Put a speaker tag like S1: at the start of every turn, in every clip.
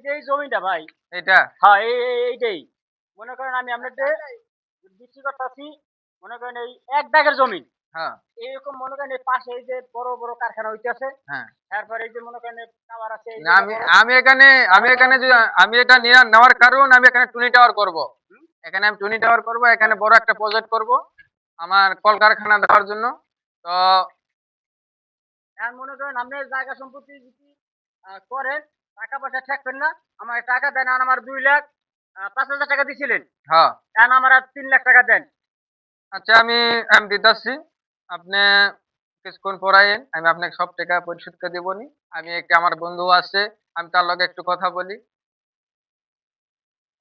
S1: যে এই জমিটা ভাই,
S2: এটা
S1: হ্যাঁ এইটাই মনে করেন আমি আপনাদের বিক্রি করতেছি, মনে করেন এই ১ দাগের জমি।
S2: হ্যাঁ
S1: এরকম মনে করেন এই পাশে এই যে বড় বড় কারখানা হইতেছে,
S2: হ্যাঁ
S1: তারপরে এই যে মনে করেন টাওয়ার আছে, এই
S2: না,
S1: যে
S2: আমি আমি এখানে আমি এটা নিয়ে নেওয়ার কারণ আমি এখানে টুনি টাওয়ার করব। এখানে আমি টুনি টাওয়ার করব, এখানে বড় একটা প্রজেক্ট করব আমার কলকারখানা দেওয়ার জন্য। তো
S1: এখন মনে করেন আপনার জায়গা সম্পত্তি যদি করেন, টাকা পয়সা ঠেকবেন না, আমার টাকা দেন। আর আমার 2,05,000 টাকা দিছিলেন,
S2: হ্যাঁ,
S1: এখন আমার আর 3 লাখ টাকা দেন।
S2: আচ্ছা, আমি আমি দিতেছি। আপনি কিছুক্ষণ পরাইন, আমি আপনাকে সব টাকা পরিশোধ করে দিবনি। আমি একটা আমার বন্ধু আছে, আমি তার লগে একটু কথা বলি।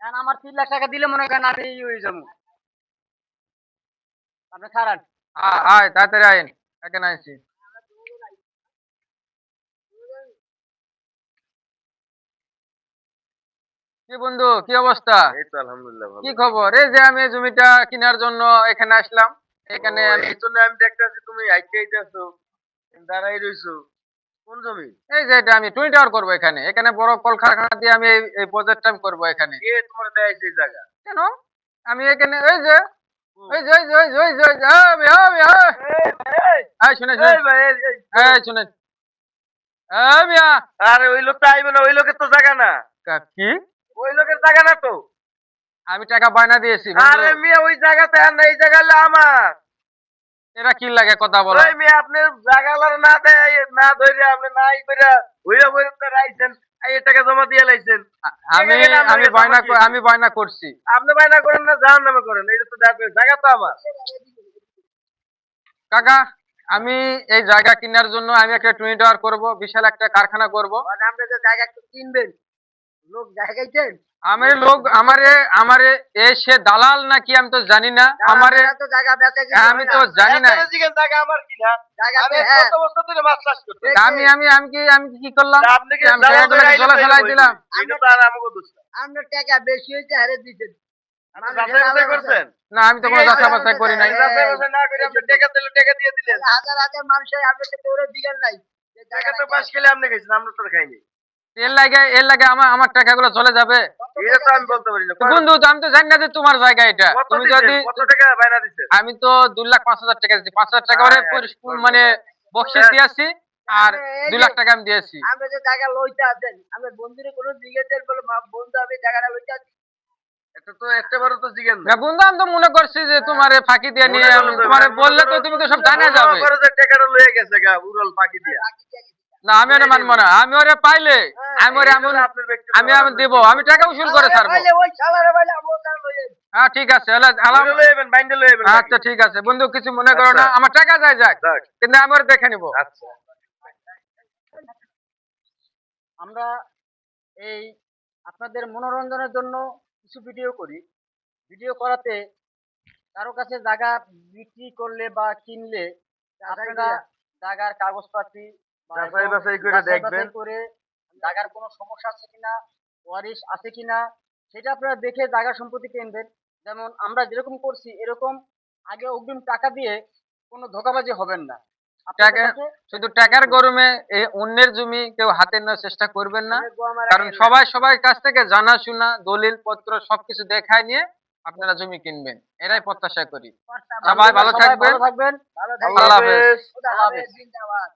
S1: এখন আমার 3 লাখ টাকা দিলে মনে করেন আমি হয়ে যাবো, আপনি ছাড়ান।
S2: আয় তাড়াতাড়ি আইন, এখানে আইছি। কি বন্ধু, কি অবস্থা?
S3: এই তো আলহামদুলিল্লাহ
S2: কি
S3: ভালো।
S2: খবর? এই যে আমি জমিটা কেনার জন্য এখানে আসলাম। এখানে
S3: ও,
S2: আমি
S3: এই জন্য আমি দেখতেছি তুমি আইতে আইতেছো, দাঁড়াই রইছো। কোন জমি?
S2: এই যে এটা আমি টুনি টাওয়ার করবো এখানে, এখানে বড় কলকারখানা দিয়ে আমি এই প্রজেক্টটা আমি করবো এখানে।
S3: কে তোমার দেয় সেই জায়গা?
S2: কেন? আমি এখানে এই যে
S3: হুম।
S2: এই যে এই যে এই যে এই যে এই যে
S3: এই ভাই,
S2: এই শুনে
S3: এই ভাই,
S2: এই শুনে এই মিয়া
S3: আরে ওই লোক তো আইবে না, ওই লোকের তো জায়গা না।
S2: কি?
S3: ওই লোকের জায়গা না তো।
S2: আমি টাকা বায়না দিয়েছি বন্ধু।
S3: আরে মিয়া, ওই জায়গাতে আর না, এই জায়গা হলো আমার।
S2: এরা কি লাগে কথা বলা?
S3: ওই মিয়া, আপনি জায়গা না দেয় না ধরে আপনি নাই করে হইয়া বইরা রাইছেন, এই টাকা জমা দিয়ে লাইছেন।
S2: আমি আমি বায়না করছি।
S3: আপনি বাইনা করেন না, জাহান নামে করেন, এটা তো জায়গা তো আমার।
S2: কাকা, আমি এই জায়গা কেনার জন্য আমি একটা টুনি টাওয়ার করব, বিশাল একটা কারখানা করব।
S1: আপনি যে জায়গা একটু কিনবেন, লোক জায়গাইছেন,
S2: আমার লোক আমারে সে দালাল নাকি আমি তো জানি না। আমারে
S1: তো জায়গা বেচা
S2: আমি তো জানি না।
S3: আপনারা জিজ্ঞেস জায়গা আমার কিনা।
S1: জায়গাতে
S3: আমি
S1: হ্যাঁ,
S3: কত বছর ধরে মাছ চাষ করতেছি।
S2: আমি কি করলাম?
S3: আপনি কি
S2: আমি
S3: দালাল
S2: জায়গাগুলোকে
S3: ধরে
S2: জলে
S3: আইলে
S2: ফেলাই দিলাম।
S3: এটা তো আর আমাকে দোষ না।
S1: আপনার টাকা বেশি হয়েছে হারে দিচ্ছেন।
S3: আপনি যাচাই বাছাই করছেন?
S2: না, আমি তো কোনো যাচাই বাছাই করি নাই।
S3: যাচাই বাছাই না করে আপনি টাকা দিলে টাকা দিয়ে দিলেন।
S1: হাজার হাজার মানুষের আপনাকে তো ওরা দিলেন নাই, যে
S3: টাকা তো
S1: জায়গাটা
S3: পাশ খেলে আপনি খাইছেন, আমরা তো খাইনি।
S2: এর লাগে আমার টাকাগুলো চলে যাবে।
S3: এটা তো আমি বলতে পারি না।
S2: তো বন্ধু, তো আমি তো জানি না যে তোমার জায়গা এটা।
S3: কত
S2: তুমি
S3: দিছেন?
S2: যদি
S3: কত টাকা বাইনা দিছেন?
S2: আমি তো 2,05,000 টাকা দিচ্ছি। 5,000 টাকা করে মানে বকশিস দিয়েছি, আর 2 লাখ টাকা আমি দিয়েছি।
S1: আপনি যে জায়গা লইতে আছেন, আমি বন্ধুরে কোনো জিজ্ঞেস বলে বন্ধু আমি জায়গাটা লইতে আছি।
S3: এটা তো একবারও তো জিজ্ঞেস
S2: না
S3: না।
S2: বন্ধু, আমি তো মনে করছি যে তোমার ফাঁকি দিয়ে নিয়ে আমি তোমারে বললে তো তুমি তো সব জানা যাবে।
S3: করে যে টাকাটা লয়ে গেছে গা উড়াল পাখি দিয়া।
S2: না, আমি ওরে মানবো না। আমি ওরে পাইলে আমি ওরে এমন
S3: আপনার ব্যক্তিগত
S2: আমি দেব, আমি টাকা উসুল করে ছাড়বো।
S1: পাইলে ওই শালারে পাইলে আমি ওটা লইয়ে
S2: হ্যাঁ ঠিক আছে,
S3: লয়ে যাবেন, বাইন্ডে লয়ে যাবেন।
S2: আচ্ছা ঠিক আছে বন্ধু, কিছু মনে করো না, আমার টাকা যায় যাক,
S3: যাক।
S2: কিন্তু আমি ওরে দেখে নিবো।
S3: আচ্ছা।
S1: আমরা এই আপনাদের মনোরঞ্জনের জন্য কিছু ভিডিও করি। ভিডিও করাতে কারো কাছে জায়গা বিক্রি করলে বা কিনলে আপনারা জায়গার কাগজপাতি বা
S3: যাচাই বাছাই করে
S1: যাচাই
S3: দেখবেন।
S1: বাছাই করে জায়গার কোনো সমস্যা আছে কিনা, ওয়ারিশ আছে কিনা, সেটা আপনারা দেখে জায়গা সম্পত্তি কিনবেন। যেমন আমরা যেরকম করছি এরকম আগে অগ্রিম টাকা দিয়ে কোনো ধোঁকাবাজি হবেন না। আপনাদের
S2: টাকা
S1: কাছে
S2: শুধু টাকার গরমে এই অন্যের জমি কেউ হাতে নেওয়ার চেষ্টা করবেন না,
S1: অনেক গোয়া মারা
S2: কারণ
S1: খেয়ে না।
S2: সবাই কাছ থেকে জানাশোনা দলিল পত্র সবকিছু দেখায় নিয়ে আপনারা জমি কিনবেন, এরাই প্রত্যাশা করি। সবাই ভালো থাকবেন।
S1: ভালো থাকবেন।
S2: আল্লাহ হাফেজ।
S1: খুদা হাফেজ। জিন্দাবাদ।